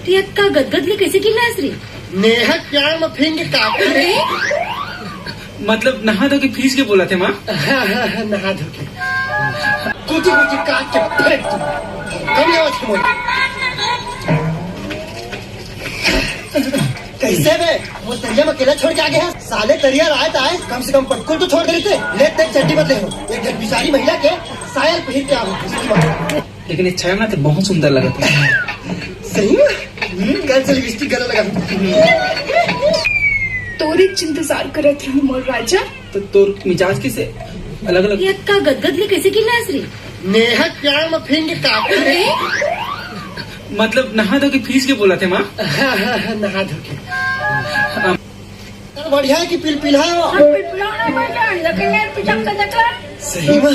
ती अक्का गदगदली कैसे किल्लास रे? नेहा प्यार में फिंग काटे। मतलब नहा धो के फीस के बोला थे माँ। हाँ, नहा धो के कुछ काट के फेंक दो। कम आवाज के बोल। कैसे बे? वो तरिया में अकेला छोड़ के आ गया। साले तरिया आए तो आए, कम से कम पटकुल तो छोड़ देते। ले तक चड्डी बदले हो, एक घर बिचारी महिला के सायल पहन के आओ। लेकिन इस छाया ना तो बहुत सुंदर लगा था। सही में? कल से लिपस्टिक गला लगा। तोरे इंतजार करत रहूं मोर राजा। तो तोर मिजाज किसे अलग अलग। ती अक्का गदगदली कैसे किल्लास रे? नेहा प्यार में फिंग काटे। मतलब नहा धो के फीस के बोला थे माँ। हाँ, नहा धो के बढ़िया है कि पिलपिला है वो। सही में?